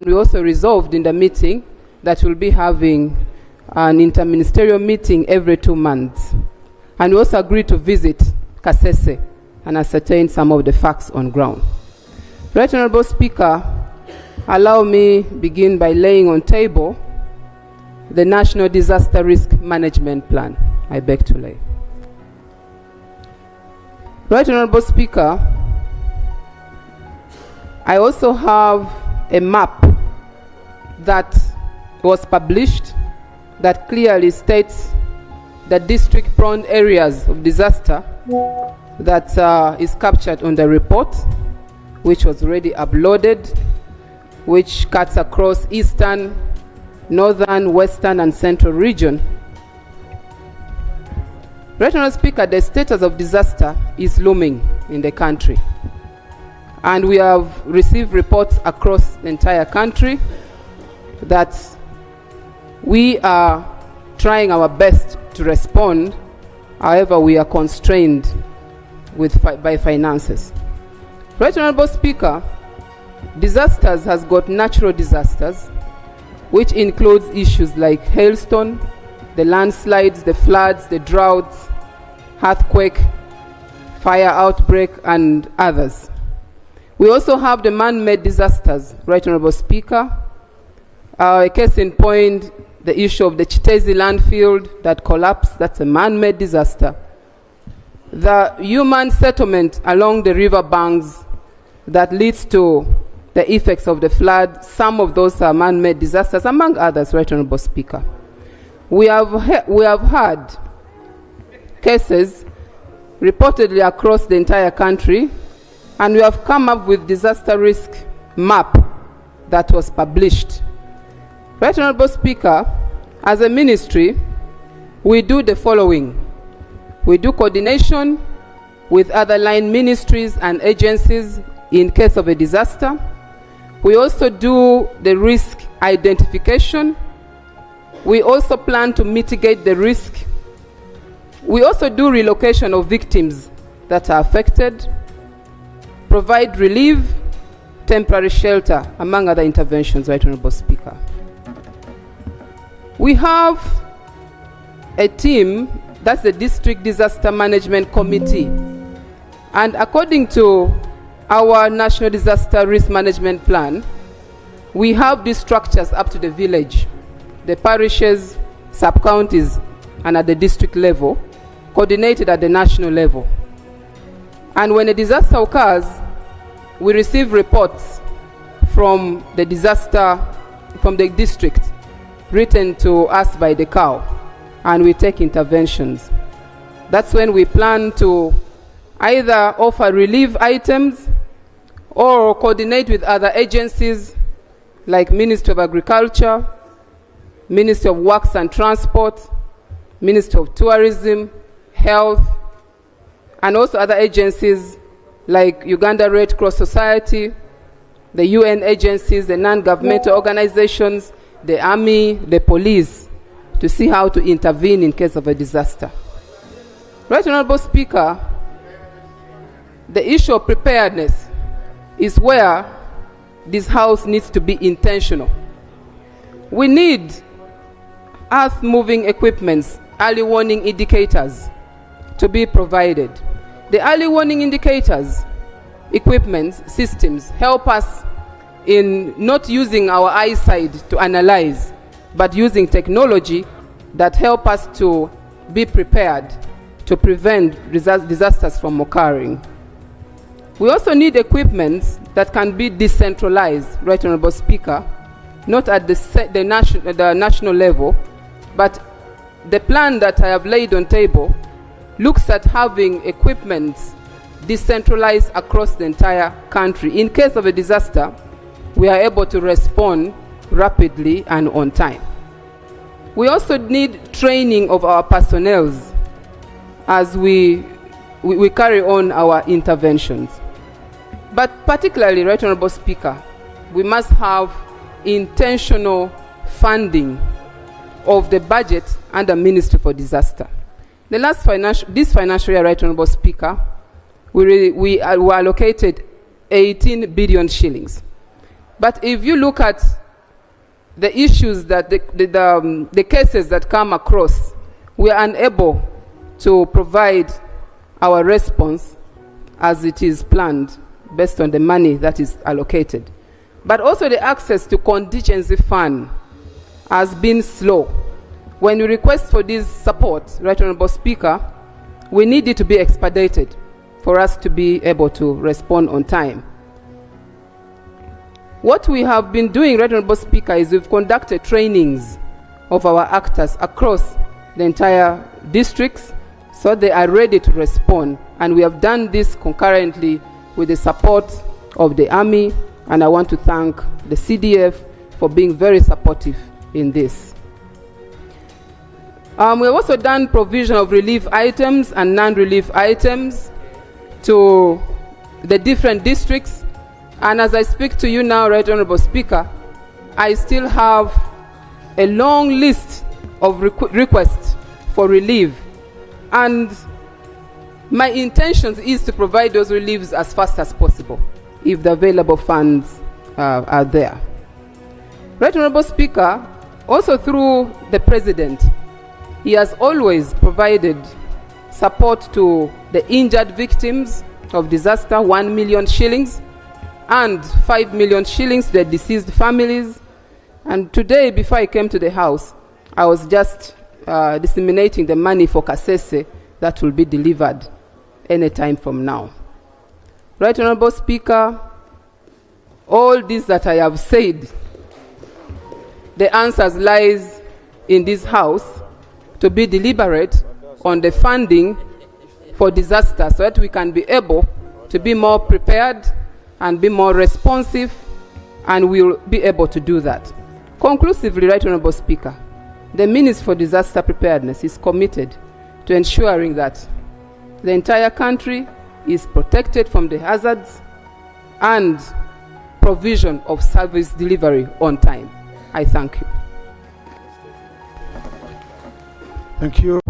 We also resolved in the meeting that we'll be having an interministerial meeting every 2 months. And we also agreed to visit Kasese and ascertain some of the facts on ground. Right Honorable Speaker, allow me begin by laying on table the National Disaster Risk Management Plan. I beg to lay. Right Honorable Speaker, I also have a map that was published that clearly states the district-prone areas of disaster that is captured on the report, which was already uploaded, which cuts across eastern, northern, western, and central region. Right Honourable Speaker, the status of disaster is looming in the country. And we have received reports across the entire country that we are trying our best to respond. However, we are constrained by finances. Right Honourable Speaker, disasters has got natural disasters, which includes issues like hailstone, the landslides, the floods, the droughts, earthquake, fire outbreak, and others. We also have the man-made disasters, Right Honourable Speaker. A case in point, the issue of the Chitezi landfill that collapsed, that's a man-made disaster. The human settlement along the river banks that leads to the effects of the flood, some of those are man-made disasters, among others, Right Honourable Speaker. We have had cases reportedly across the entire country, and we have come up with disaster risk map that was published. Right Honourable Speaker, as a ministry, we do the following. We do coordination with other line ministries and agencies in case of a disaster. We also do the risk identification. We also plan to mitigate the risk. We also do relocation of victims that are affected, provide relief, temporary shelter, among other interventions, Right Honourable Speaker. We have a team, that's the District Disaster Management Committee. And according to our National Disaster Risk Management Plan, we have these structures up to the village, the parishes, sub-counties, and at the district level, coordinated at the national level. And when a disaster occurs, we receive reports from the district, written to us by the COW, and we take interventions. That's when we plan to either offer relief items or coordinate with other agencies like Ministry of Agriculture, Ministry of Works and Transport, Ministry of Tourism, Health, and also other agencies like Uganda Red Cross Society, the UN agencies, the non-governmental organizations, the army, the police, to see how to intervene in case of a disaster. Right Honourable Speaker, the issue of preparedness is where this House needs to be intentional. We need earth-moving equipments, early warning indicators to be provided. The early warning indicators, equipment, systems help us in not using our eyesight to analyze, but using technology that help us to be prepared to prevent disasters from occurring. We also need equipment that can be decentralized, Right Honourable Speaker, not at the national level, but the plan that I have laid on table looks at having equipment decentralized across the entire country. In case of a disaster, we are able to respond rapidly and on time. We also need training of our personnel as we carry on our interventions. But particularly, Right Honourable Speaker, we must have intentional funding of the budget under Ministry for Disaster. This financial year, Right Honourable Speaker, we were allocated 18 billion shillings. But if you look at the issues that the cases that come across, we are unable to provide our response as it is planned based on the money that is allocated. But also the access to contingency fund has been slow. When we request for this support, Right Honorable Speaker, we need it to be expedited for us to be able to respond on time. What we have been doing, Right Honorable Speaker, is we've conducted trainings of our actors across the entire districts so they are ready to respond. And we have done this concurrently with the support of the Army, and I want to thank the CDF for being very supportive in this. We have also done provision of relief items and non-relief items to the different districts. And as I speak to you now, Right Honorable Speaker, I still have a long list of requests for relief. And my intention is to provide those reliefs as fast as possible if the available funds are there. Right Honorable Speaker, also through the President, he has always provided support to the injured victims of disaster, 1 million shillings, and 5 million shillings to the deceased families. And today, before I came to the House, I was just disseminating the money for Kasese that will be delivered any time from now. Right Honorable Speaker, all this that I have said, the answers lies in this House to be deliberate on the funding for disaster so that we can be able to be more prepared and be more responsive, and we'll be able to do that. Conclusively, Right Honorable Speaker, the Ministry for Disaster Preparedness is committed to ensuring that the entire country is protected from the hazards and provision of service delivery on time. I thank you. Thank you.